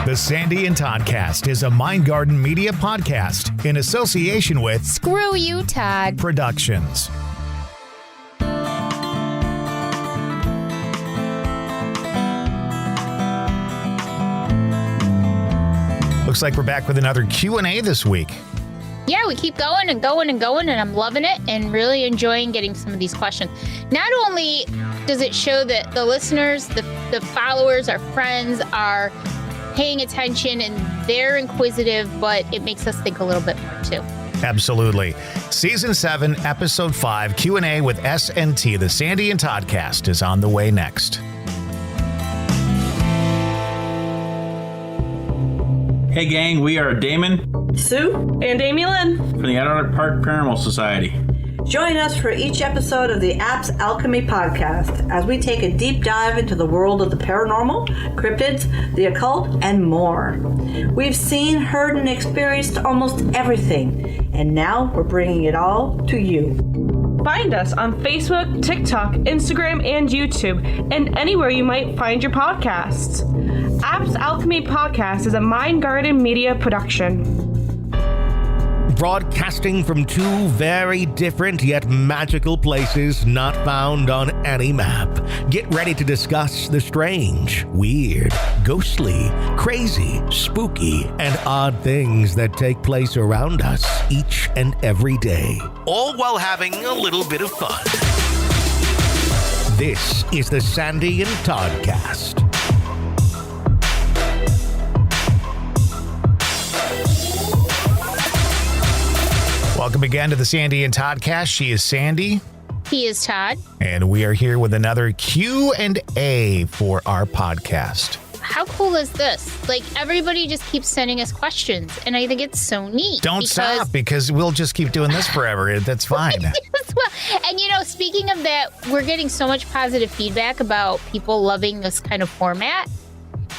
The Sandy and Toddcast is a Mindgarden Media podcast in association with Screw You, Todd Productions. Looks like we're back with another Q&A this week. Yeah, we keep going and going and going, and I'm loving it and really enjoying getting some of these questions. Not only does it show that the listeners, the followers, our friends are paying attention and they're inquisitive, but it makes us think a little bit more too. Absolutely. Season 7, Episode 5, Q&A with S&T, the Sandy and Toddcast, is on the way next. Hey gang, we are Damon, Sue, and Amy Lynn from the Adult Park Paranormal Society. Join us for each episode of the Empathecary Podcast as we take a deep dive into the world of the paranormal, cryptids, the occult, and more. We've seen, heard, and experienced almost everything, and now we're bringing it all to you. Find us on Facebook, TikTok, Instagram, and YouTube, and anywhere you might find your podcasts. Apps Alchemy Podcast is a Mindgarden Media production. Broadcasting from two very different yet magical places not found on any map. Get ready to discuss the strange, weird, ghostly, crazy, spooky, and odd things that take place around us each and every day. All while having a little bit of fun. This is the Sandy and Toddcast. Welcome again to the Sandy and Toddcast. She is Sandy. He is Todd. And we are here with another Q&A for our podcast. How cool is this? Like, everybody just keeps sending us questions, and I think it's so neat. Don't stop, because we'll just keep doing this forever. That's fine. And, speaking of that, we're getting so much positive feedback about people loving this kind of format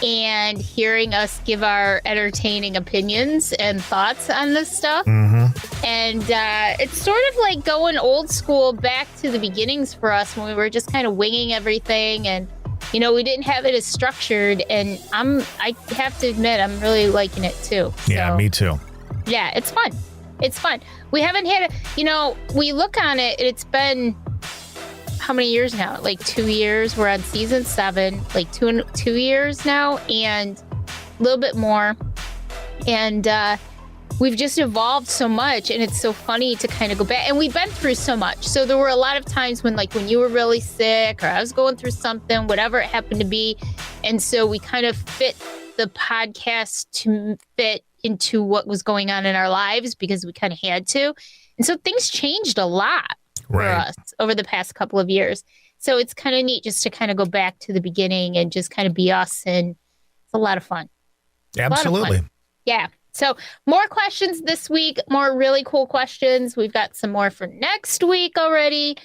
and hearing us give our entertaining opinions and thoughts on this stuff. Mm-hmm. And it's sort of like going old school back to the beginnings for us when we were just kind of winging everything. And, we didn't have it as structured. And I have to admit, I'm really liking it too. Yeah, me too. Yeah, it's fun. It's fun. We haven't had we look on it, it's been how many years now? Like 2 years. We're on season 7, like 2 years now, and a little bit more. And we've just evolved so much, and it's so funny to kind of go back. And we've been through so much. So there were a lot of times when you were really sick, or I was going through something, whatever it happened to be. And so we kind of fit the podcast to fit into what was going on in our lives because we kind of had to. And so things changed a lot for us over the past couple of years. So it's kind of neat just to kind of go back to the beginning and just kind of be us. And it's a lot of fun. Absolutely. Yeah. So more questions this week, more really cool questions. We've got some more for next week already.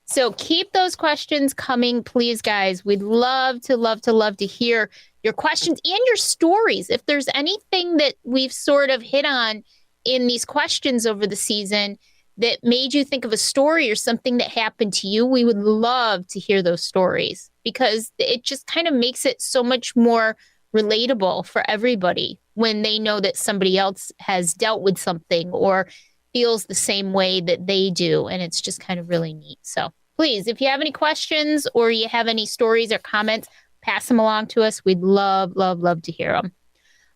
So keep those questions coming, please, guys. We'd love to hear your questions and your stories. If there's anything that we've sort of hit on in these questions over the season that made you think of a story or something that happened to you, we would love to hear those stories because it just kind of makes it so much more relatable for everybody when they know that somebody else has dealt with something or feels the same way that they do. And it's just kind of really neat. So please, if you have any questions or you have any stories or comments, pass them along to us. We'd love to hear them.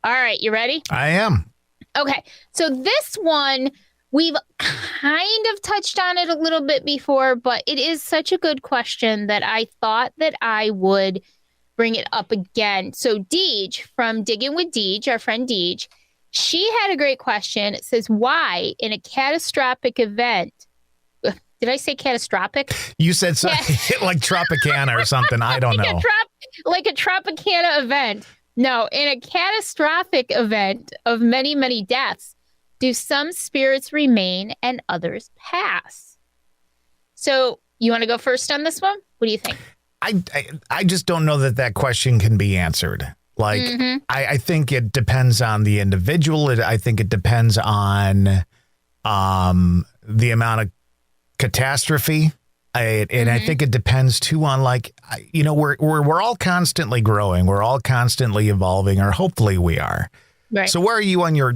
All right. You ready? I am. Okay. So this one, we've kind of touched on it a little bit before, but it is such a good question that I thought that I would bring it up again. So Deej from Digging with Deej, our friend Deej, she had a great question. It says, why in a catastrophic event, did I say catastrophic? You said something like Tropicana or something. I don't know. Like a Tropicana event. No, in a catastrophic event of many, many deaths, do some spirits remain and others pass? So you want to go first on this one? What do you think? I just don't know that question can be answered. Like, I think it depends on the individual. I think it depends on the amount of catastrophe. And I think it depends too on we're all constantly growing. We're all constantly evolving, or hopefully we are. Right. So where are you on your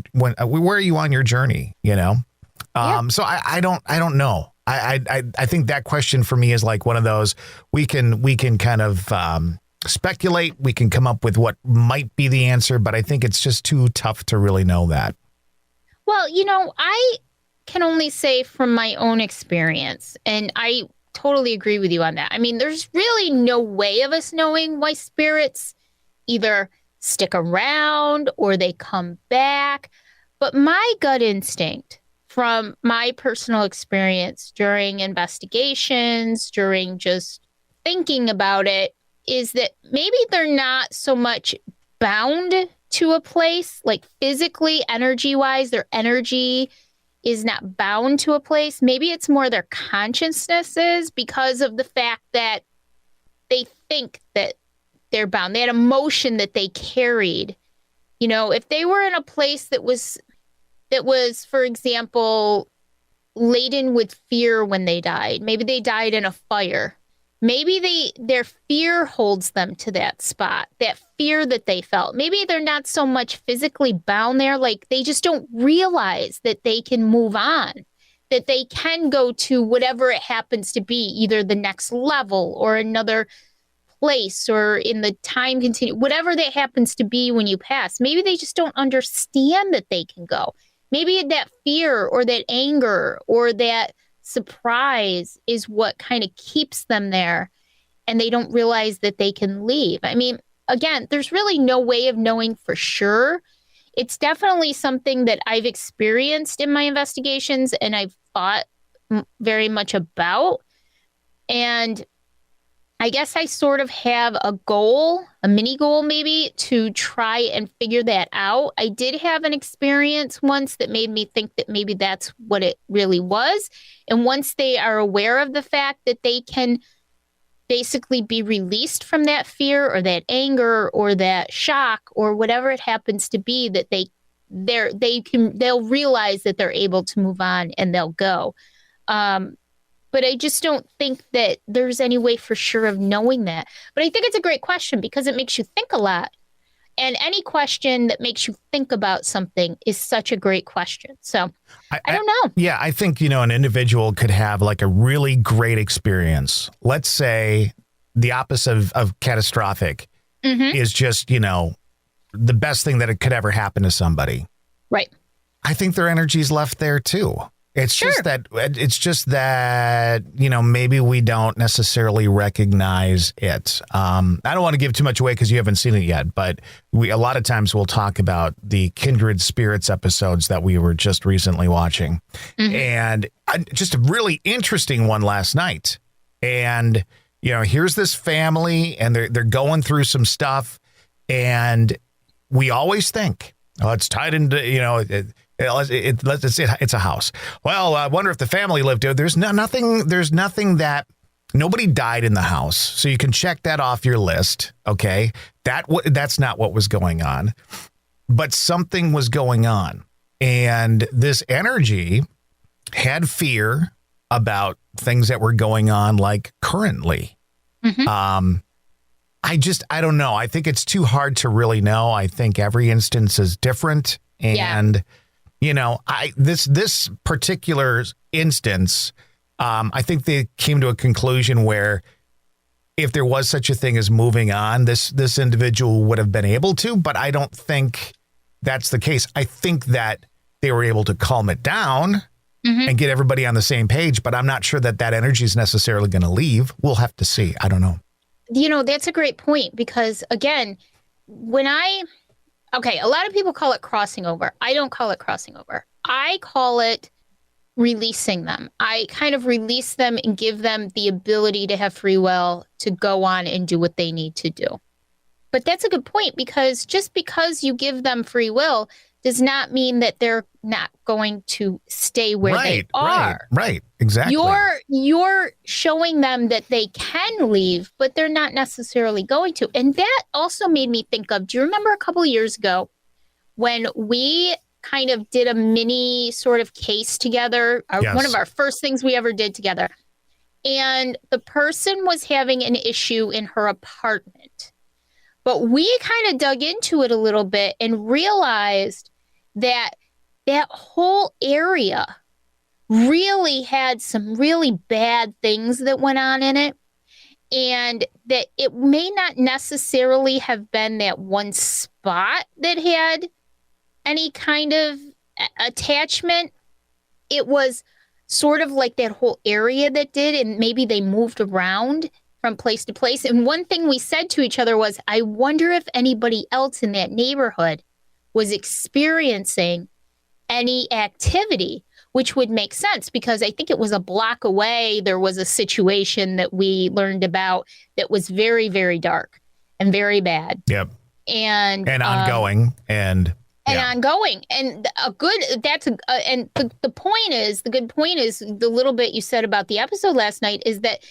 journey? So I don't know. I think that question for me is like one of those we can kind of speculate. We can come up with what might be the answer, but I think it's just too tough to really know that. Well, I can only say from my own experience, and I totally agree with you on that. I mean, there's really no way of us knowing why spirits either stick around or they come back. But my gut instinct from my personal experience during investigations, during just thinking about it, is that maybe they're not so much bound to a place, like physically, energy-wise, their energy is not bound to a place. Maybe it's more their consciousnesses, because of the fact that they think that they're bound. They had emotion that they carried. If they were in a place that was, for example, laden with fear when they died, maybe they died in a fire. Maybe their fear holds them to that spot, that fear that they felt. Maybe they're not so much physically bound there, like they just don't realize that they can move on, that they can go to whatever it happens to be, either the next level or another place or in the time continuum, whatever that happens to be when you pass. Maybe they just don't understand that they can go. Maybe that fear or that anger or that surprise is what kind of keeps them there, and they don't realize that they can leave. I mean, again, there's really no way of knowing for sure. It's definitely something that I've experienced in my investigations and I've thought very much about. And I guess I sort of have a goal, a mini goal maybe, to try and figure that out. I did have an experience once that made me think that maybe that's what it really was. And once they are aware of the fact that they can basically be released from that fear or that anger or that shock or whatever it happens to be, that they'll realize that they're able to move on and they'll go. But I just don't think that there's any way for sure of knowing that. But I think it's a great question because it makes you think a lot. And any question that makes you think about something is such a great question. So I don't know. Yeah, I think, an individual could have like a really great experience. Let's say the opposite of catastrophic is just, the best thing that it could ever happen to somebody. Right. I think their energy's left there too. It's just that, maybe we don't necessarily recognize it. I don't want to give too much away because you haven't seen it yet, but a lot of times we'll talk about the Kindred Spirits episodes that we were just recently watching. And just a really interesting one last night. And, here's this family and they're going through some stuff. And we always think, oh, it's tied into, it's a house. Well, I wonder if the family lived there. There's nothing that nobody died in the house. So you can check that off your list. Okay. That's not what was going on, but something was going on. And this energy had fear about things that were going on, like currently. I don't know. I think it's too hard to really know. I think every instance is different. And, this particular instance, I think they came to a conclusion where if there was such a thing as moving on, this individual would have been able to, but I don't think that's the case. I think that they were able to calm it down and get everybody on the same page, but I'm not sure that energy is necessarily going to leave. We'll have to see. I don't know. That's a great point because, again, a lot of people call it crossing over. I don't call it crossing over. I call it releasing them. I kind of release them and give them the ability to have free will to go on and do what they need to do. But that's a good point because just because you give them free will does not mean that they're not going to stay where they are. Right. Exactly. You're showing them that they can leave, but they're not necessarily going to. And that also made me think of, do you remember a couple of years ago when we kind of did a mini sort of case together? Yes. One of our first things we ever did together. And the person was having an issue in her apartment. But we kind of dug into it a little bit and realized that that whole area really had some really bad things that went on in it. And that it may not necessarily have been that one spot that had any kind of attachment. It was sort of like that whole area that did, and maybe they moved around from place to place. And one thing we said to each other was, I wonder if anybody else in that neighborhood was experiencing any activity, which would make sense because I think it was a block away. There was a situation that we learned about that was very, very dark and very bad. Yep. And ongoing and ongoing. And the good point is the little bit you said about the episode last night is that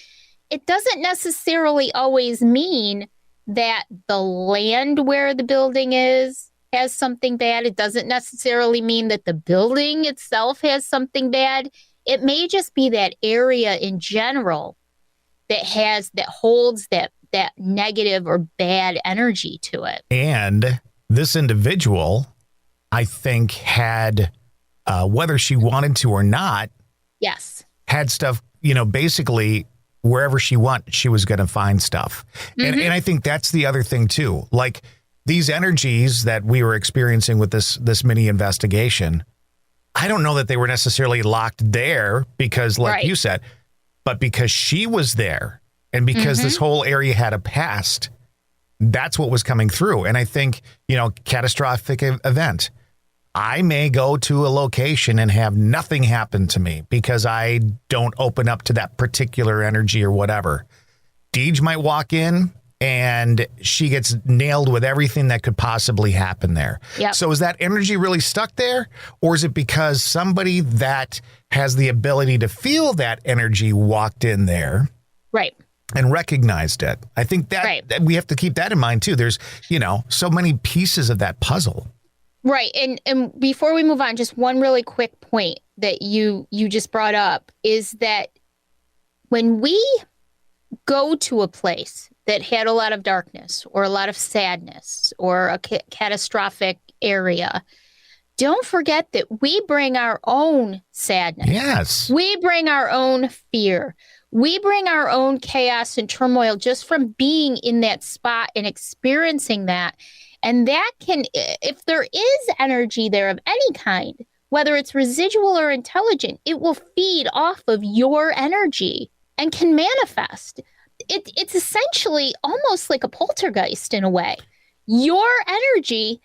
it doesn't necessarily always mean that the land where the building is has something bad. It doesn't necessarily mean that the building itself has something bad. It may just be that area in general that holds that negative or bad energy to it. And this individual, I think, had, whether she wanted to or not, yes, had stuff, basically wherever she went, she was going to find stuff. Mm-hmm. And I think that's the other thing too. Like these energies that we were experiencing with this mini investigation, I don't know that they were necessarily locked there because like you said, but because she was there and because this whole area had a past, that's what was coming through. And I think, catastrophic event. I may go to a location and have nothing happen to me because I don't open up to that particular energy or whatever. Deej might walk in and she gets nailed with everything that could possibly happen there. Yep. So is that energy really stuck there? Or is it because somebody that has the ability to feel that energy walked in there? Right. And recognized it. I think that we have to keep that in mind too. There's, so many pieces of that puzzle. Right. And before we move on, just one really quick point that you just brought up is that when we go to a place that had a lot of darkness or a lot of sadness or a catastrophic area, don't forget that we bring our own sadness. Yes. We bring our own fear. We bring our own chaos and turmoil just from being in that spot and experiencing that. And that can, if there is energy there of any kind, whether it's residual or intelligent, it will feed off of your energy and can manifest. It's essentially almost like a poltergeist in a way. Your energy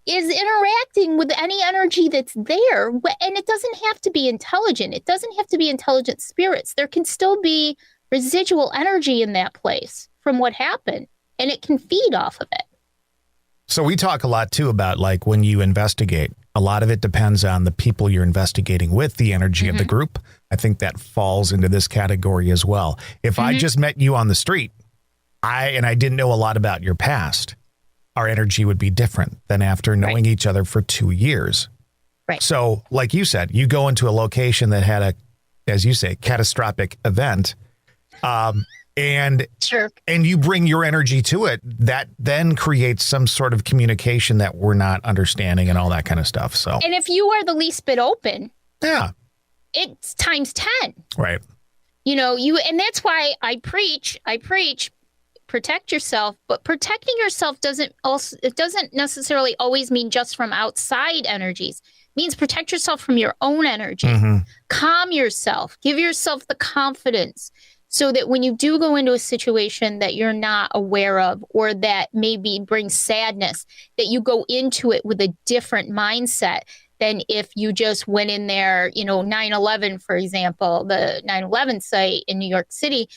is interacting with any energy that's there. And it doesn't have to be intelligent. It doesn't have to be intelligent spirits. There can still be residual energy in that place from what happened, and it can feed off of it. So we talk a lot, too, about like when you investigate, a lot of it depends on the people you're investigating with, the energy of the group. I think that falls into this category as well. If I just met you on the street, I didn't know a lot about your past, our energy would be different than after knowing each other for 2 years. Right. So like you said, you go into a location that had a, as you say, catastrophic event, and you bring your energy to it, that then creates some sort of communication that we're not understanding and all that kind of stuff. So, and if you are the least bit open, it's times 10. Right. And that's why I preach, protect yourself, but protecting yourself doesn't necessarily always mean just from outside energies. It means protect yourself from your own energy. Calm yourself, give yourself the confidence, so that when you do go into a situation that you're not aware of or that maybe brings sadness, that you go into it with a different mindset than if you just went in there, 9/11, for example, the 9/11 site in New York City,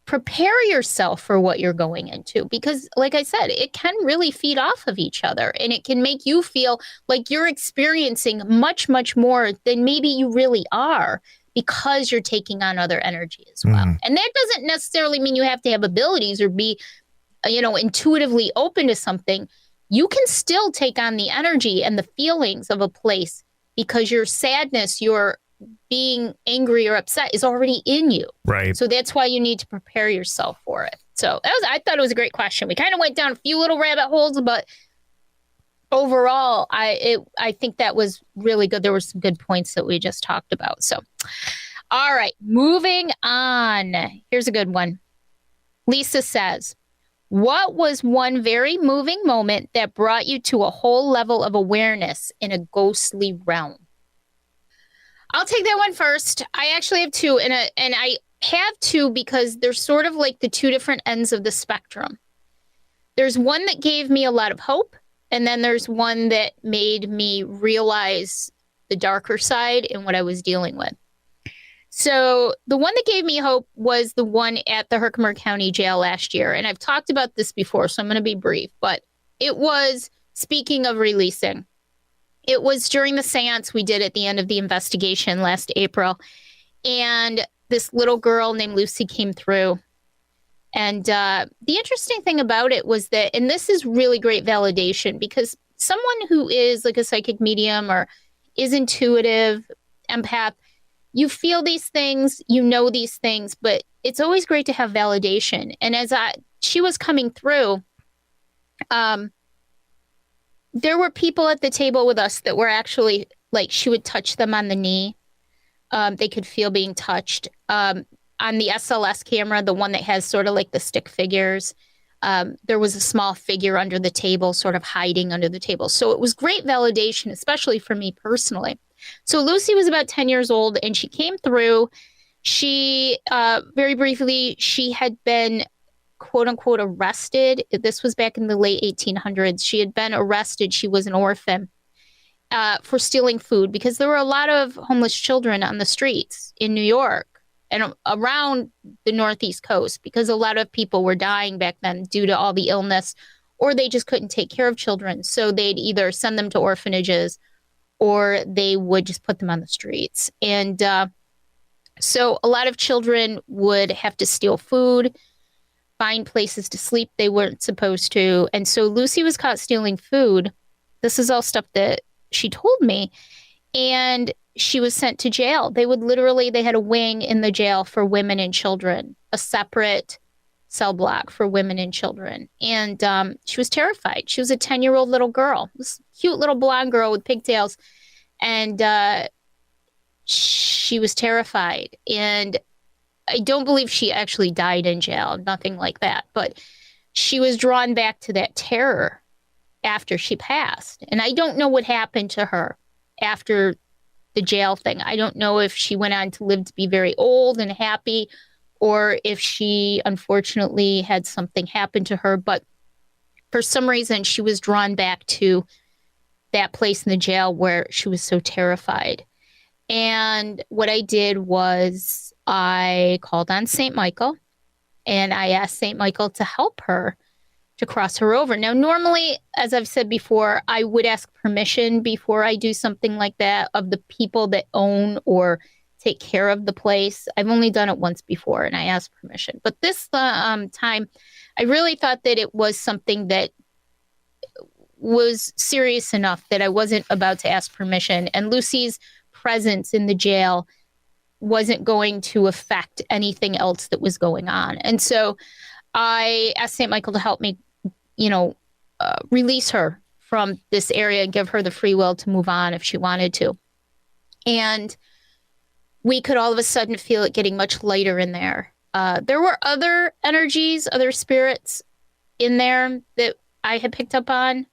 prepare yourself for what you're going into, because like I said, it can really feed off of each other and it can make you feel like you're experiencing much, much more than maybe you really are, because you're taking on other energy as well. And that doesn't necessarily mean you have to have abilities or be, intuitively open to something. You can still take on the energy and the feelings of a place because your sadness, your being angry or upset is already in you. Right. So that's why you need to prepare yourself for it. So I thought it was a great question. We kind of went down a few little rabbit holes, but overall, I think that was really good. There were some good points that we just talked about. So, all right, moving on. Here's a good one. Lisa says, what was one very moving moment that brought you to a whole level of awareness in a ghostly realm? I'll take that one first. I actually have two, and I have two because they're sort of like the two different ends of the spectrum. There's one that gave me a lot of hope, and then there's one that made me realize the darker side and what I was dealing with. So the one that gave me hope was the one at the Herkimer County Jail last year. And I've talked about this before, so I'm going to be brief. But it was, speaking of releasing, it was during the seance we did at the end of the investigation last April. And this little girl named Lucy came through. And the interesting thing about it was that, and this is really great validation, because someone who is like a psychic medium or is intuitive, empath, you feel these things, you know these things, but it's always great to have validation. And as she was coming through, there were people at the table with us that were actually, like, she would touch them on the knee. They could feel being touched. On the SLS camera, the one that has sort of like the stick figures, there was a small figure under the table, sort of hiding under the table. So it was great validation, especially for me personally. So Lucy was about 10 years old, and she came through. She, very briefly, she had been, quote unquote, arrested. This was back in the late 1800s. She had been arrested. She was an orphan for stealing food, because there were a lot of homeless children on the streets in New York and around the Northeast coast, because a lot of people were dying back then due to all the illness, or they just couldn't take care of children. So they'd either send them to orphanages or they would just put them on the streets. And so a lot of children would have to steal food, find places to sleep they weren't supposed to. And so Lucy was caught stealing food. This is all stuff that she told me. And she was sent to jail. They had a wing in the jail for women and children, a separate cell block for women and children. And she was terrified. She was a 10-year-old little girl, this cute little blonde girl with pigtails. And she was terrified. And I don't believe she actually died in jail, nothing like that. But she was drawn back to that terror after she passed. And I don't know what happened to her after the jail thing. I don't know if she went on to live to be very old and happy, or if she unfortunately had something happen to her. But for some reason, she was drawn back to that place in the jail where she was so terrified. And what I did was I called on St. Michael, and I asked St. Michael to help her, to cross her over. Now, normally, as I've said before, I would ask permission before I do something like that of the people that own or take care of the place. I've only done it once before, and I asked permission. But this time, I really thought that it was something that was serious enough that I wasn't about to ask permission. And Lucy's presence in the jail wasn't going to affect anything else that was going on. And so I asked St. Michael to help me, release her from this area and give her the free will to move on if she wanted to. And we could all of a sudden feel it getting much lighter in there. There were other energies, other spirits in there that I had picked up on.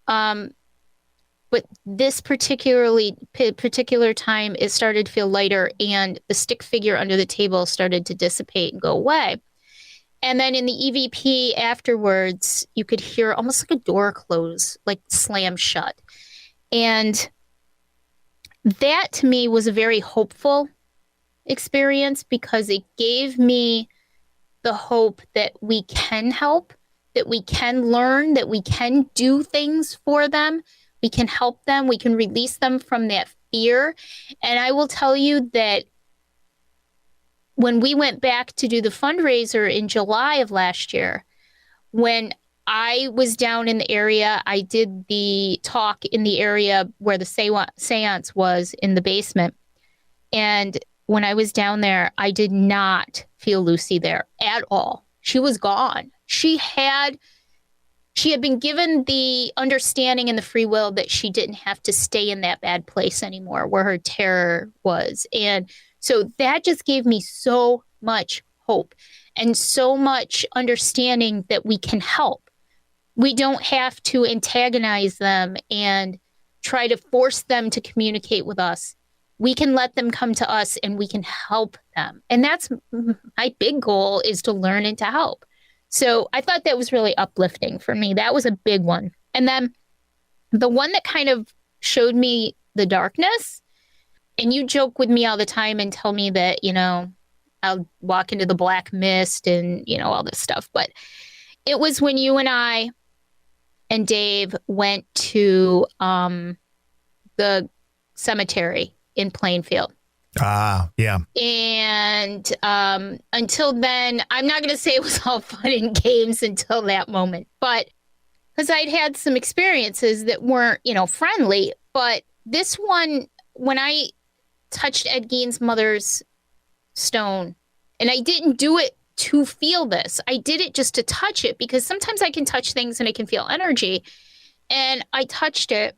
But this particular time, it started to feel lighter, and the stick figure under the table started to dissipate and go away. And then in the EVP afterwards, you could hear almost like a door close, like slam shut. And that to me was a very hopeful experience, because it gave me the hope that we can help, that we can learn, that we can do things for them. We can help them. We can release them from that fear. And I will tell you that when we went back to do the fundraiser in July of last year, when I was down in the area, I did the talk in the area where the seance was in the basement. And when I was down there, I did not feel Lucy there at all. She was gone. She had been given the understanding and the free will that she didn't have to stay in that bad place anymore where her terror was. And so that just gave me so much hope and so much understanding that we can help. We don't have to antagonize them and try to force them to communicate with us. We can let them come to us and we can help them. And that's my big goal, is to learn and to help. So I thought that was really uplifting for me. That was a big one. And then the one that kind of showed me the darkness, and you joke with me all the time and tell me that, you know, I'll walk into the black mist and, you know, all this stuff. But it was when you and I and Dave went to the cemetery in Plainfield. Yeah. And until then, I'm not going to say it was all fun and games until that moment, but because I'd had some experiences that weren't, you know, friendly. But this one, when I touched Ed Gein's mother's stone, and I didn't do it to feel this, I did it just to touch it, because sometimes I can touch things and I can feel energy. And I touched it.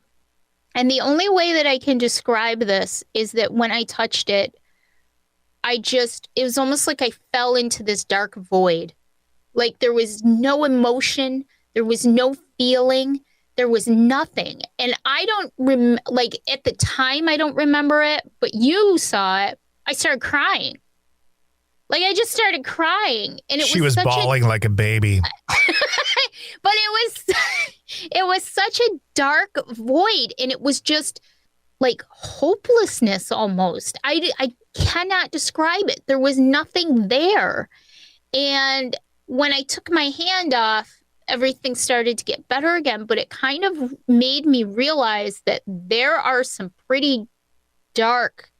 And the only way that I can describe this is that when I touched it, it was almost like I fell into this dark void. Like there was no emotion, there was no feeling, there was nothing. And I don't like at the time, I don't remember it, but you saw it. I started crying. Like I just started crying, and she was bawling like a baby. But it was such a dark void, and it was just like hopelessness almost. I cannot describe it. There was nothing there. And when I took my hand off, everything started to get better again, but it kind of made me realize that there are some pretty dark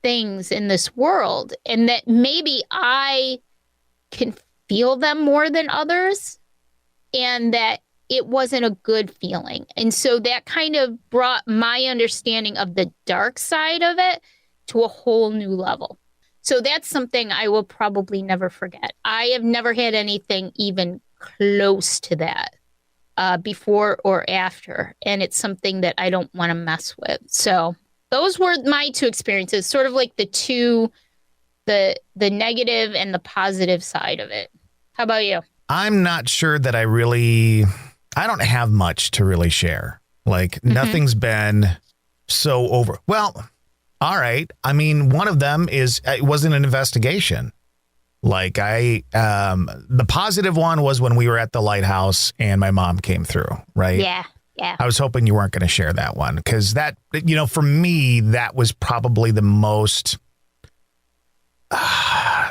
things in this world, and that maybe I can feel them more than others, and that it wasn't a good feeling. And so that kind of brought my understanding of the dark side of it to a whole new level. So that's something I will probably never forget. I have never had anything even close to that before or after, and it's something that I don't want to mess with. So those were my two experiences, sort of like the negative and the positive side of it. How about you? I'm not sure that I don't have much to really share. Like nothing's been so over. Well, all right. I mean, one of them is, it wasn't an investigation. Like the positive one was when we were at the lighthouse and my mom came through, right? Yeah. Yeah. I was hoping you weren't going to share that one, because that, you know, for me, that was probably the most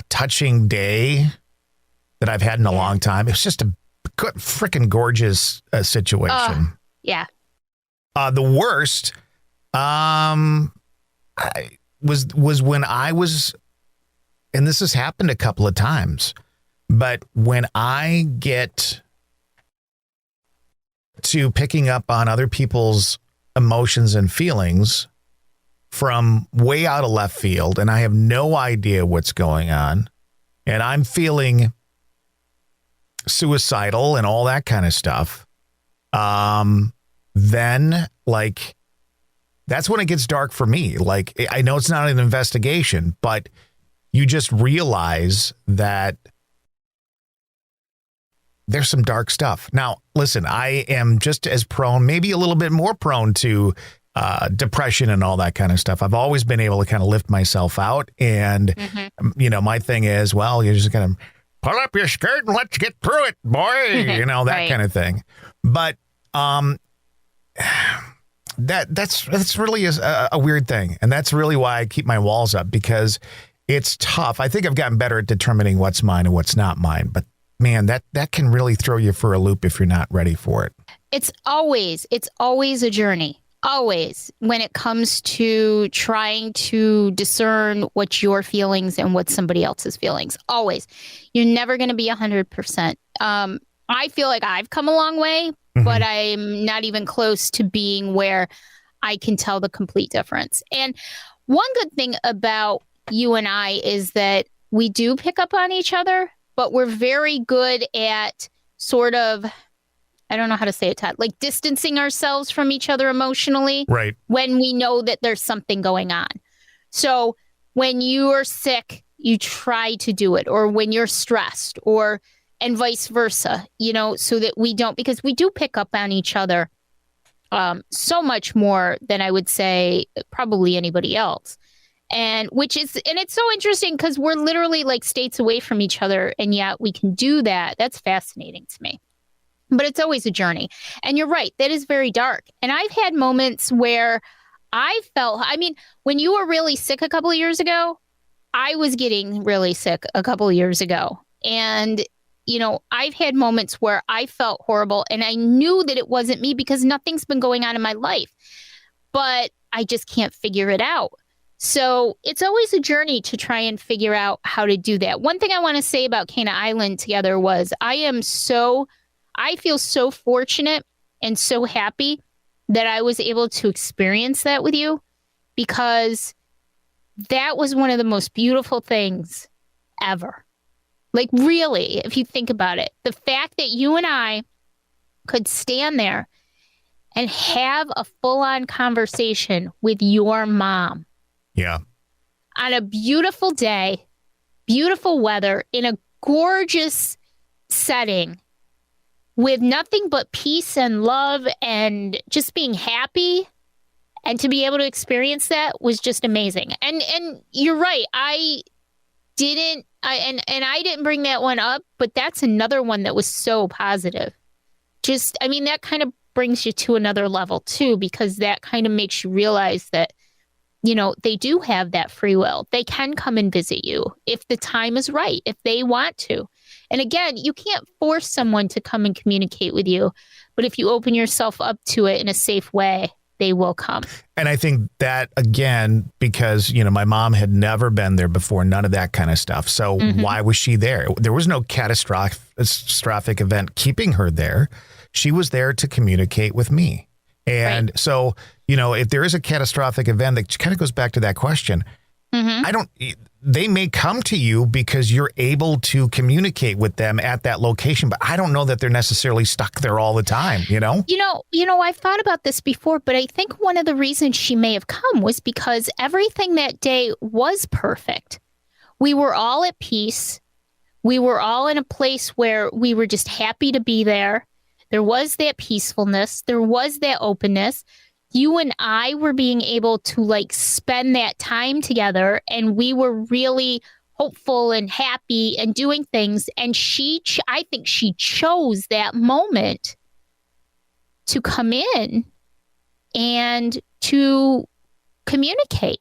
touching day that I've had in a long time. It was just a freaking gorgeous situation. Yeah. The worst was when I was, and this has happened a couple of times, but when I get to picking up on other people's emotions and feelings from way out of left field, and I have no idea what's going on, and I'm feeling suicidal and all that kind of stuff, then like that's when it gets dark for me. Like, I know it's not an investigation, but you just realize that there's some dark stuff. Now, listen, I am just as prone, maybe a little bit more prone to depression and all that kind of stuff. I've always been able to kind of lift myself out. And, you know, my thing is, well, you're just going to pull up your skirt and let's get through it, boy, you know, that kind of thing. But that's really a weird thing. And that's really why I keep my walls up, because it's tough. I think I've gotten better at determining what's mine and what's not mine. But man, that can really throw you for a loop if you're not ready for it. It's always a journey. Always, when it comes to trying to discern what's your feelings and what's somebody else's feelings. Always. You're never going to be 100%. I feel like I've come a long way, but I'm not even close to being where I can tell the complete difference. And one good thing about you and I is that we do pick up on each other, but we're very good at sort of, I don't know how to say it, Todd, like distancing ourselves from each other emotionally. Right. When we know that there's something going on. So when you are sick, you try to do it, or when you're stressed, and vice versa, so that we don't, because we do pick up on each other so much more than I would say probably anybody else. And it's so interesting because we're literally like states away from each other, and yet we can do that. That's fascinating to me. But it's always a journey. And you're right, that is very dark. And I've had moments where I felt, when you were really sick a couple of years ago, I was getting really sick a couple of years ago. And, I've had moments where I felt horrible, and I knew that it wasn't me because nothing's been going on in my life, but I just can't figure it out. So it's always a journey to try and figure out how to do that. One thing I want to say about Cana Island together was I feel so fortunate and so happy that I was able to experience that with you, because that was one of the most beautiful things ever. Like, really, if you think about it, the fact that you and I could stand there and have a full-on conversation with your mom. Yeah. On a beautiful day, beautiful weather, in a gorgeous setting, with nothing but peace and love and just being happy, and to be able to experience that was just amazing. And you're right. I didn't bring that one up, but that's another one that was so positive. That kind of brings you to another level too, because that kind of makes you realize that, they do have that free will. They can come and visit you if the time is right, if they want to. And again, you can't force someone to come and communicate with you, but if you open yourself up to it in a safe way, they will come. And I think that, again, because, my mom had never been there before, none of that kind of stuff. So why was she there? There was no catastrophic event keeping her there. She was there to communicate with me. And so, if there is a catastrophic event, that kind of goes back to that question. They may come to you because you're able to communicate with them at that location, but I don't know that they're necessarily stuck there all the time, I've thought about this before, but I think one of the reasons she may have come was because everything that day was perfect. We were all at peace. We were all in a place where we were just happy to be there. There was that peacefulness. There was that openness. You and I were being able to spend that time together, and we were really hopeful and happy and doing things. And I think she chose that moment to come in and to communicate.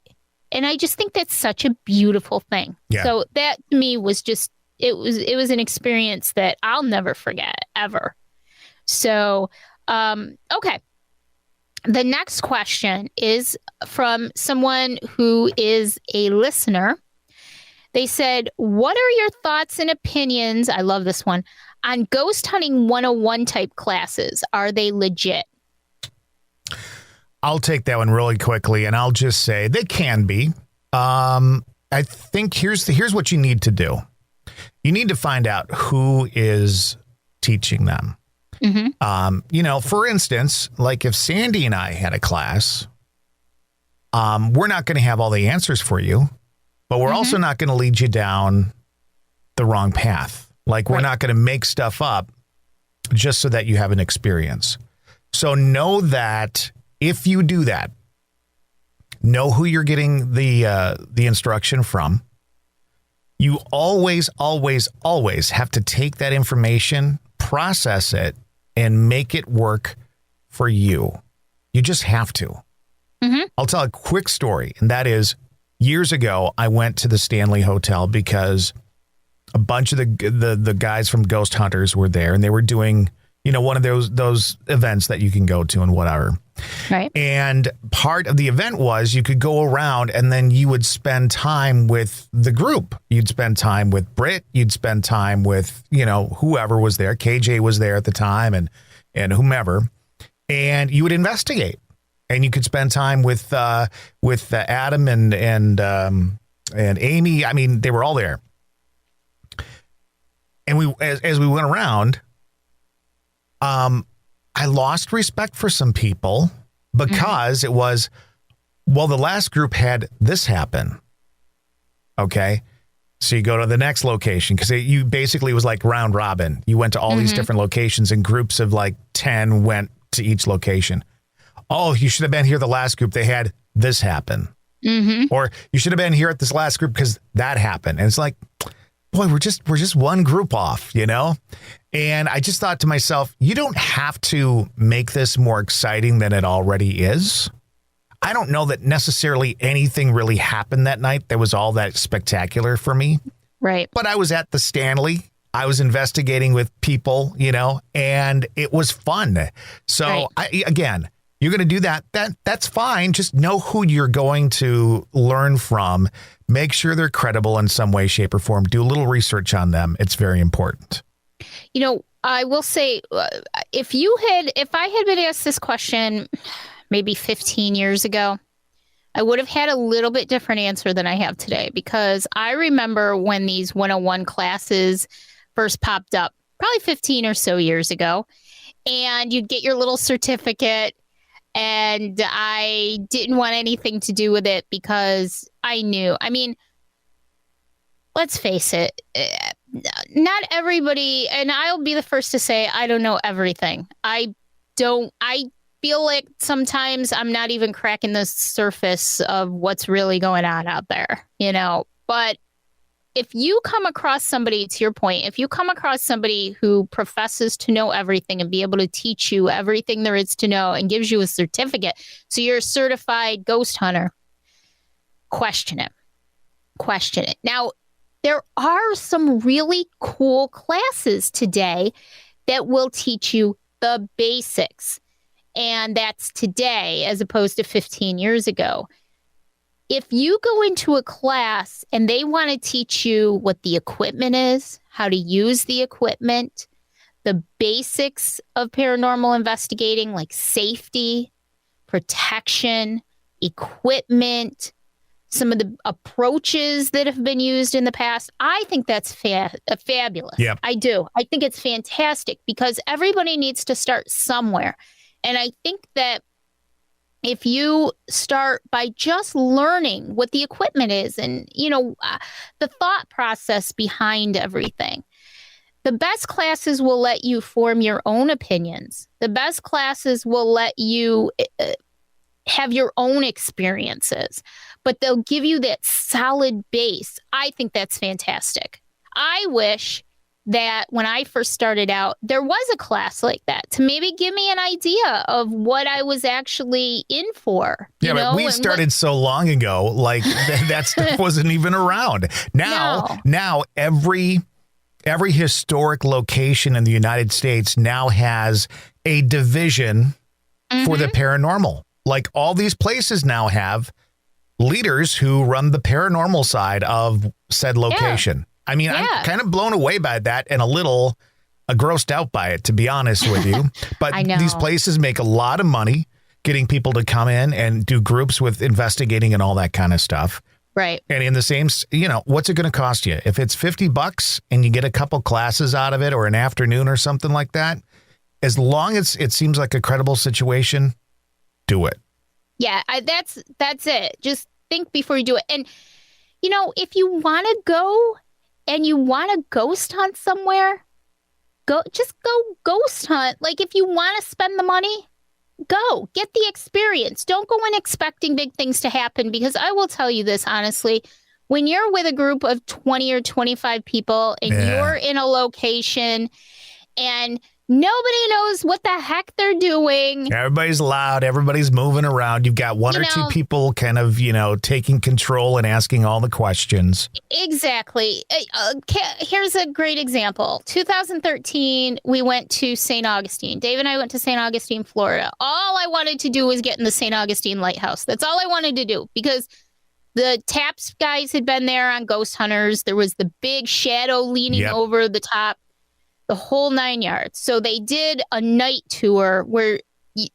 And I just think that's such a beautiful thing. Yeah. So that to me was just, it was an experience that I'll never forget ever. So, okay. The next question is from someone who is a listener. They said, what are your thoughts and opinions? I love this one. On ghost hunting 101 type classes. Are they legit? I'll take that one really quickly, and I'll just say they can be. I think here's what you need to do. You need to find out who is teaching them. For instance, like if Sandy and I had a class, we're not going to have all the answers for you, but we're also not going to lead you down the wrong path. Like we're not going to make stuff up just so that you have an experience. So know that if you do that, know who you're getting the instruction from. You always, always, always have to take that information, process it, and make it work for you. You just have to. I'll tell a quick story, and that is years ago, I went to the Stanley Hotel because a bunch of the guys from Ghost Hunters were there, and they were doing, one of those events that you can go to and whatever. Right. And part of the event was you could go around and then you would spend time with the group. You'd spend time with Britt. You'd spend time with, whoever was there. KJ was there at the time and whomever. And you would investigate. and you could spend time with Adam and Amy. I mean, they were all there. And we, as we went around, I lost respect for some people because it was, well, the last group had this happen. Okay. So you go to the next location because you basically, it was like round robin. You went to all these different locations and groups of like 10 went to each location. Oh, you should have been here the last group. They had this happen. Or you should have been here at this last group because that happened. And it's like, boy, we're just one group off, you know? And I just thought to myself, you don't have to make this more exciting than it already is. I don't know that necessarily anything really happened that night that was all that spectacular for me. Right. But I was at the Stanley. I was investigating with people, you know, and it was fun. So again, you're going to do that. That's fine. Just know who you're going to learn from. Make sure they're credible in some way, shape, or form. Do a little research on them. It's very important. You know, I will say, if I had been asked this question maybe 15 years ago, I would have had a little bit different answer than I have today, because I remember when these 101 classes first popped up, probably 15 or so years ago, and you'd get your little certificate. And I didn't want anything to do with it because I knew, I mean, let's face it, not everybody, and I'll be the first to say, I don't know everything. I feel like sometimes I'm not even cracking the surface of what's really going on out there, you know, but if you come across somebody, to your point, if you come across somebody who professes to know everything and be able to teach you everything there is to know and gives you a certificate, so you're a certified ghost hunter, question it. Question it. Now, there are some really cool classes today that will teach you the basics. And that's today as opposed to 15 years ago. If you go into a class and they want to teach you what the equipment is, how to use the equipment, the basics of paranormal investigating, like safety, protection, equipment, some of the approaches that have been used in the past, I think that's fabulous. Yep. I do. I think it's fantastic because everybody needs to start somewhere. And I think that if you start by just learning what the equipment is and, you know, the thought process behind everything, the best classes will let you form your own opinions. The best classes will let you have your own experiences, but they'll give you that solid base. I think that's fantastic. I wish that when I first started out, there was a class like that to maybe give me an idea of what I was actually in for. Yeah, but we started so long ago, like that stuff wasn't even around. Now every historic location in the United States now has a division for the paranormal. Like all these places now have leaders who run the paranormal side of said location. Yeah. I mean, I'm kind of blown away by that and a little grossed out by it, to be honest with you. But these places make a lot of money getting people to come in and do groups with investigating and all that kind of stuff. Right. And in the same, you know, what's it going to cost you? If it's $50 and you get a couple classes out of it or an afternoon or something like that, as long as it seems like a credible situation, do it. Yeah, that's it. Just think before you do it. And, you know, if you want to go and you want to ghost hunt somewhere, go ghost hunt. Like if you want to spend the money, go get the experience. Don't go in expecting big things to happen, because I will tell you this honestly, when you're with a group of 20 or 25 people and you're in a location and nobody knows what the heck they're doing. Everybody's loud. Everybody's moving around. You've got one or two people kind of, you know, taking control and asking all the questions. Exactly. Here's a great example. 2013, we went to St. Augustine. Dave and I went to St. Augustine, Florida. All I wanted to do was get in the St. Augustine Lighthouse. That's all I wanted to do, because the TAPS guys had been there on Ghost Hunters. There was the big shadow leaning over the top. The whole 9 yards. So they did a night tour where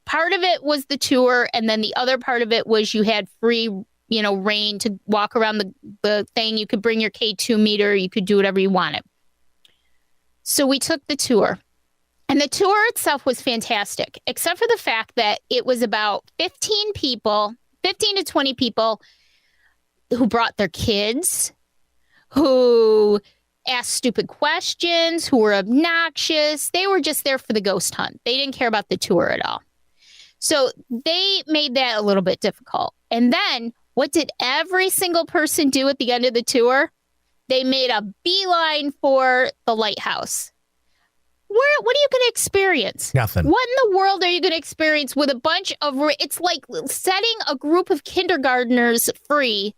part of it was the tour, and then the other part of it was you had free, reign to walk around the thing. You could bring your K2 meter. You could do whatever you wanted. So we took the tour. And the tour itself was fantastic, except for the fact that it was about 15 to 20 people who brought their kids, who asked stupid questions, who were obnoxious. They were just there for the ghost hunt. They didn't care about the tour at all. So they made that a little bit difficult. And then what did every single person do at the end of the tour? They made a beeline for the lighthouse. What are you going to experience? Nothing. What in the world are you going to experience with a bunch of... It's like setting a group of kindergartners free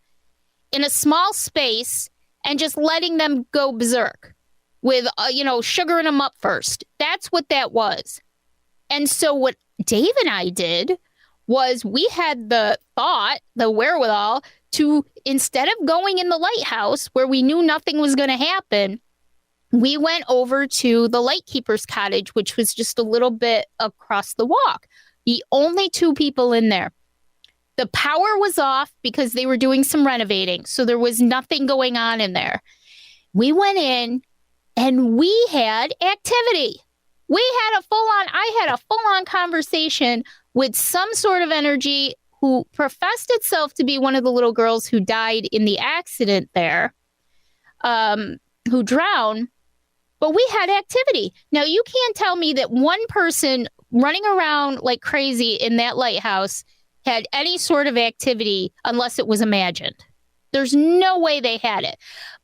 in a small space and just letting them go berserk with, sugaring them up first. That's what that was. And so what Dave and I did was we had the wherewithal to, instead of going in the lighthouse where we knew nothing was going to happen, we went over to the lightkeeper's cottage, which was just a little bit across the walk. The only 2 people in there. The power was off because they were doing some renovating. So there was nothing going on in there. We went in and we had activity. I had a full-on conversation with some sort of energy who professed itself to be one of the little girls who died in the accident there, who drowned. But we had activity. Now, you can't tell me that one person running around like crazy in that lighthouse had any sort of activity unless it was imagined. There's no way they had it.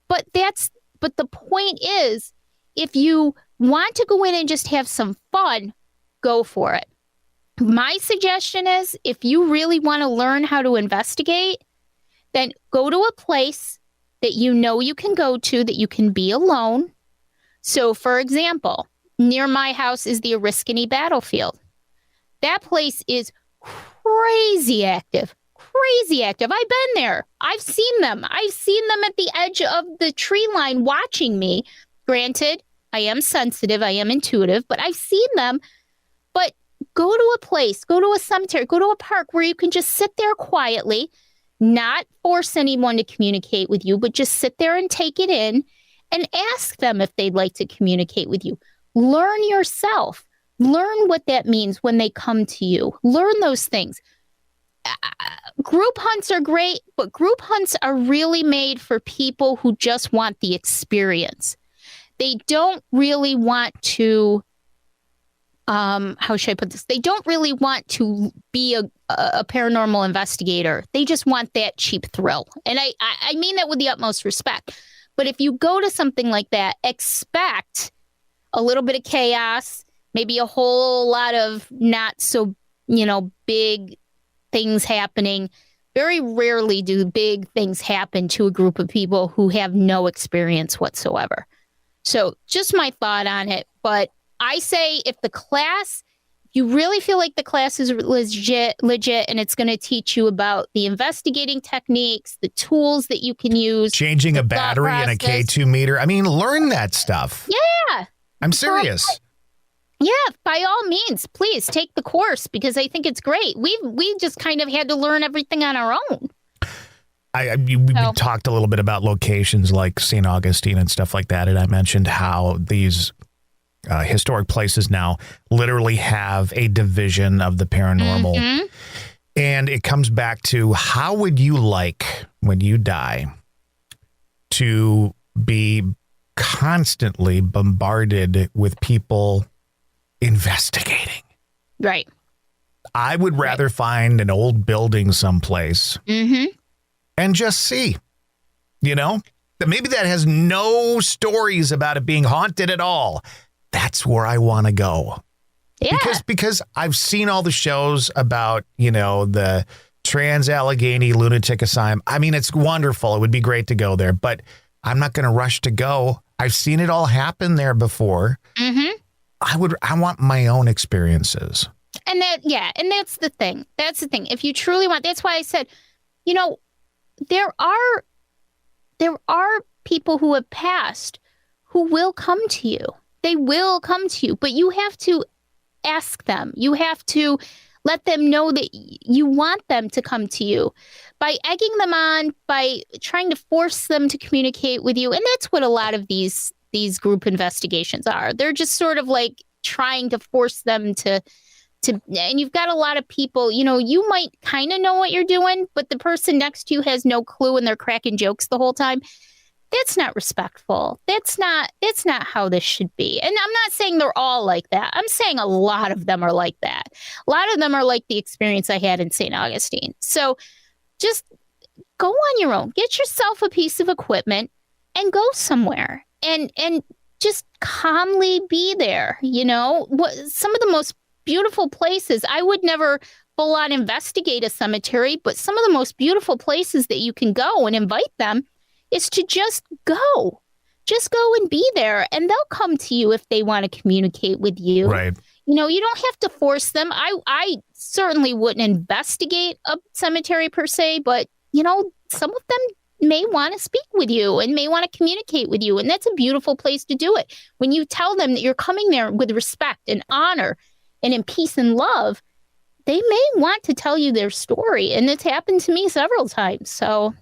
But the point is, if you want to go in and just have some fun, go for it. My suggestion is, if you really want to learn how to investigate, then go to a place that you can go to, that you can be alone. So, for example, near my house is the Oriskany battlefield. That place is crazy active. I've been there. I've seen them. I've seen them at the edge of the tree line watching me. Granted, I am sensitive. I am intuitive, but I've seen them. But go to a place, go to a cemetery, go to a park where you can just sit there quietly, not force anyone to communicate with you, but just sit there and take it in. And ask them if they'd like to communicate with you. Learn yourself. Learn what that means when they come to you. Learn those things. Group hunts are great, but group hunts are really made for people who just want the experience. They don't really want to, how should I put this? They don't really want to be a paranormal investigator. They just want that cheap thrill. And I mean that with the utmost respect. But if you go to something like that, expect a little bit of chaos, maybe a whole lot of not so, big things happening. Very rarely do big things happen to a group of people who have no experience whatsoever. So just my thought on it. But I say if you really feel like the class is legit, and it's going to teach you about the investigating techniques, the tools that you can use. Changing a battery in a K2 meter. I mean, learn that stuff. Yeah. I'm serious. Yeah, by all means, please take the course because I think it's great. We just kind of had to learn everything on our own. We talked a little bit about locations like St. Augustine and stuff like that, and I mentioned how these historic places now literally have a division of the paranormal. Mm-hmm. And it comes back to, how would you like, when you die, to be constantly bombarded with people investigating? Right. I would rather find an old building someplace and just see, that maybe that has no stories about it being haunted at all. That's where I want to go. Yeah. Because I've seen all the shows about, the Trans-Allegheny Lunatic Asylum. I mean, it's wonderful. It would be great to go there, but I'm not going to rush to go. I've seen it all happen there before. Mm-hmm. I want my own experiences. And that's the thing. If you truly want, that's why I said, there are people who have passed who will come to you. They will come to you, but you have to ask them. You have to let them know that you want them to come to you. By egging them on, by trying to force them to communicate with you. And that's what a lot of these group investigations are. They're just sort of like trying to force them to, and you've got a lot of people, you might kind of know what you're doing, but the person next to you has no clue and they're cracking jokes the whole time. That's not respectful. That's not how this should be. And I'm not saying they're all like that. I'm saying a lot of them are like that. A lot of them are like the experience I had in St. Augustine. So just go on your own. Get yourself a piece of equipment and go somewhere and just calmly be there. Some of the most beautiful places, I would never full on investigate a cemetery, but some of the most beautiful places that you can go and invite them is to just go and be there, and they'll come to you if they want to communicate with you. Right. You don't have to force them. I certainly wouldn't investigate a cemetery per se, but some of them may want to speak with you and may want to communicate with you, and that's a beautiful place to do it. When you tell them that you're coming there with respect and honor and in peace and love, they may want to tell you their story, and it's happened to me several times. So,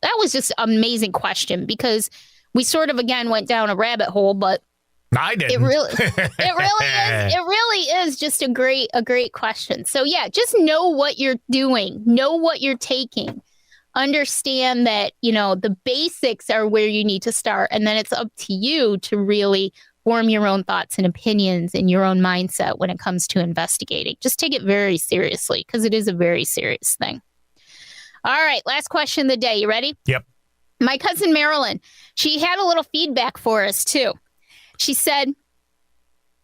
that was just an amazing question because we sort of, again, went down a rabbit hole, but I didn't. It really is just a great question. So yeah, just know what you're doing, know what you're taking, understand that, the basics are where you need to start. And then it's up to you to really form your own thoughts and opinions and your own mindset when it comes to investigating. Just take it very seriously because it is a very serious thing. All right, last question of the day. You ready? Yep. My cousin Marilyn, she had a little feedback for us too. She said,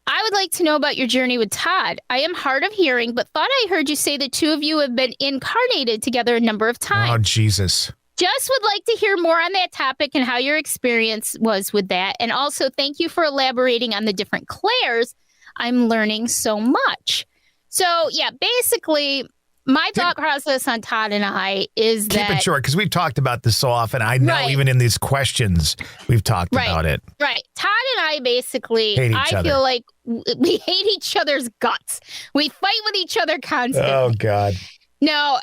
I would like to know about your journey with Todd. I am hard of hearing, but thought I heard you say the two of you have been incarnated together a number of times. Oh, Jesus. Just would like to hear more on that topic and how your experience was with that. And also, thank you for elaborating on the different Claires. I'm learning so much. So, yeah, basically, my thought process on Todd and I is that... Keep it short, because we've talked about this so often. I know even in these questions, we've talked about it. Right. Todd and I basically, feel like we hate each other's guts. We fight with each other constantly. Oh, God. No,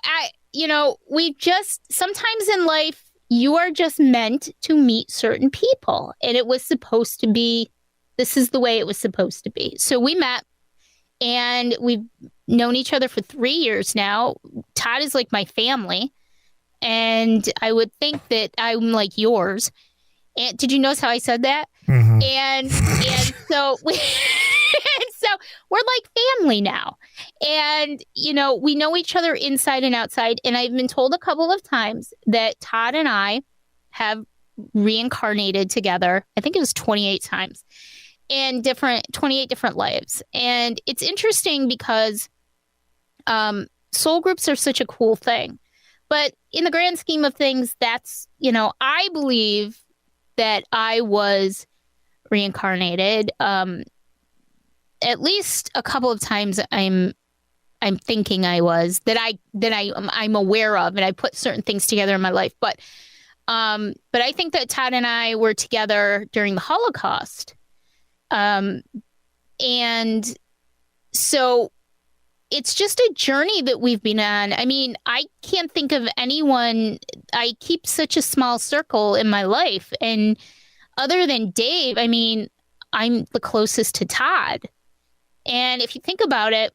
we just, sometimes in life, you are just meant to meet certain people. And it was supposed to be, this is the way it was supposed to be. So we met. And we've known each other for 3 years now. Todd is like my family. And I would think that I'm like yours. And did you notice how I said that? Mm-hmm. And so we're like family now. And, we know each other inside and outside. And I've been told a couple of times that Todd and I have reincarnated together. I think it was 28 times. And 28 different lives. And it's interesting because soul groups are such a cool thing. But in the grand scheme of things, that's, I believe that I was reincarnated at least a couple of times. I'm thinking I was I'm aware of, and I put certain things together in my life. But I think that Todd and I were together during the Holocaust. And so it's just a journey that we've been on. I mean, I can't think of anyone. I keep such a small circle in my life. And other than Dave, I mean, I'm the closest to Todd. And if you think about it,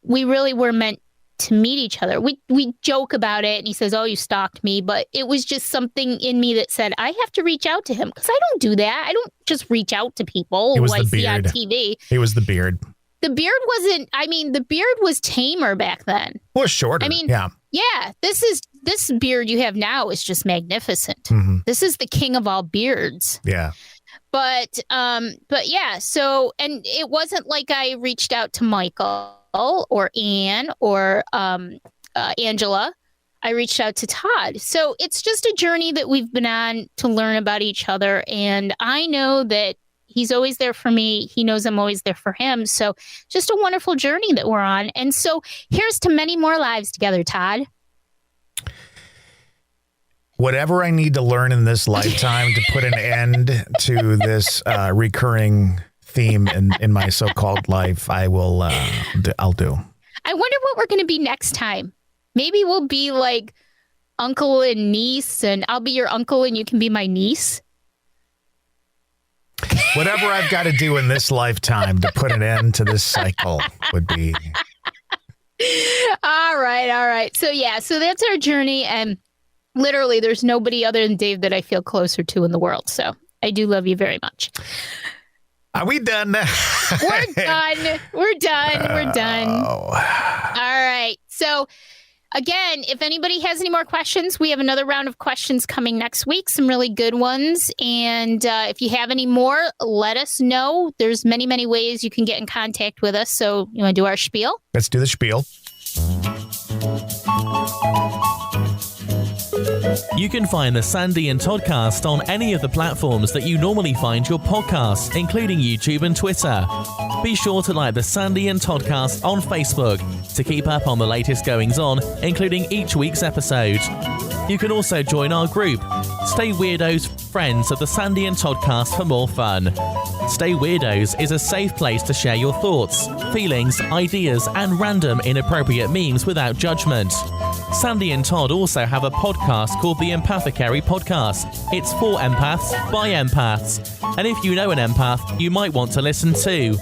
we really were meant to meet each other. We joke about it, and he says, "Oh, you stalked me," but it was just something in me that said I have to reach out to him because I don't do that. I don't just reach out to people who I see on TV. It was the beard. The beard wasn't. I mean, the beard was tamer back then. Well, shorter. I mean, yeah. This beard you have now is just magnificent. Mm-hmm. This is the king of all beards. Yeah. But yeah. So, and it wasn't like I reached out to Michael or Anne or Angela. I reached out to Todd. So it's just a journey that we've been on to learn about each other. And I know that he's always there for me. He knows I'm always there for him. So just a wonderful journey that we're on. And so here's to many more lives together, Todd. Whatever I need to learn in this lifetime to put an end to this recurring theme in my so-called life, I'll do. I wonder what we're going to be next time. Maybe we'll be like uncle and niece, and I'll be your uncle and you can be my niece. Whatever I've got to do in this lifetime to put an end to this cycle would be. All right. So that's our journey. And literally, there's nobody other than Dave that I feel closer to in the world. So I do love you very much. Are we done now? We're done. All right. So again, if anybody has any more questions, we have another round of questions coming next week, some really good ones. And if you have any more, let us know. There's many, many ways you can get in contact with us. So you want to do our spiel? Let's do the spiel. You can find the Sandy and Toddcast on any of the platforms that you normally find your podcasts, including YouTube and Twitter. Be sure to like the Sandy and Toddcast on Facebook to keep up on the latest goings-on, including each week's episode. You can also join our group, Stay Weirdos, friends of the Sandy and Toddcast for more fun. Stay Weirdos is a safe place to share your thoughts, feelings, ideas, and random inappropriate memes without judgment. Sandy and Todd also have a podcast called the Empathecary Podcast. It's for empaths, by empaths. And if you know an empath, you might want to listen too.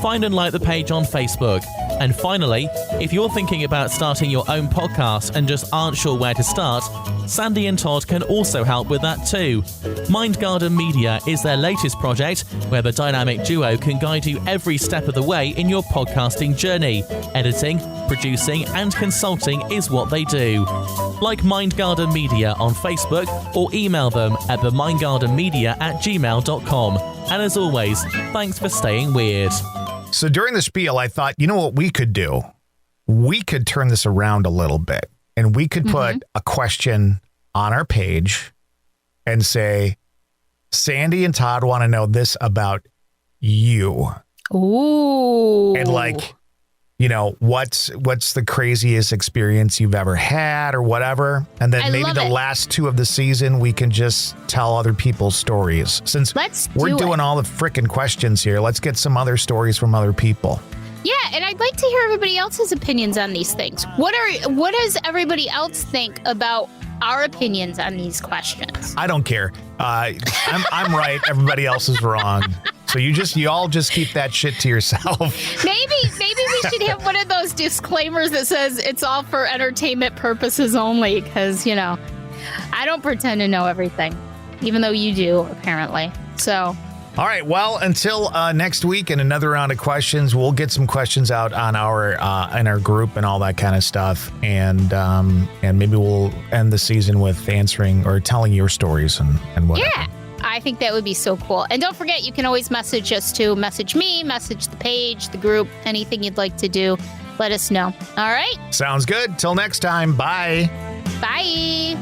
Find and like the page on Facebook. And finally, if you're thinking about starting your own podcast and just aren't sure where to start, Sandy and Todd can also help with that too. Mindgarden Media is their latest project where the dynamic duo can guide you every step of the way in your podcasting journey. Editing, producing, and consulting is what they do. Like Mindgarden Media on Facebook or email them at themindgardenmedia@gmail.com. And as always, thanks for staying weird. So during the spiel, I thought, you know what we could do? We could turn this around a little bit, and we could put a question on our page and say, Sandy and Todd want to know this about you. Ooh. And like, you know, what's the craziest experience you've ever had or whatever. And then maybe the last two of the season, we can just tell other people's stories. Since we're doing all the frickin' questions here, let's get some other stories from other people. Yeah, and I'd like to hear everybody else's opinions on these things. What does everybody else think about our opinions on these questions? I don't care. I'm right. Everybody else is wrong. So you all just keep that shit to yourself. Maybe we should have one of those disclaimers that says it's all for entertainment purposes only, because, you know, I don't pretend to know everything, even though you do, apparently. So. All right. Well, until next week and another round of questions, we'll get some questions out on our in our group and all that kind of stuff, and maybe we'll end the season with answering or telling your stories and whatever. Yeah. I think that would be so cool. And don't forget, you can always message us too. Message me, message the page, the group, anything you'd like to do. Let us know. All right? Sounds good. Till next time. Bye. Bye.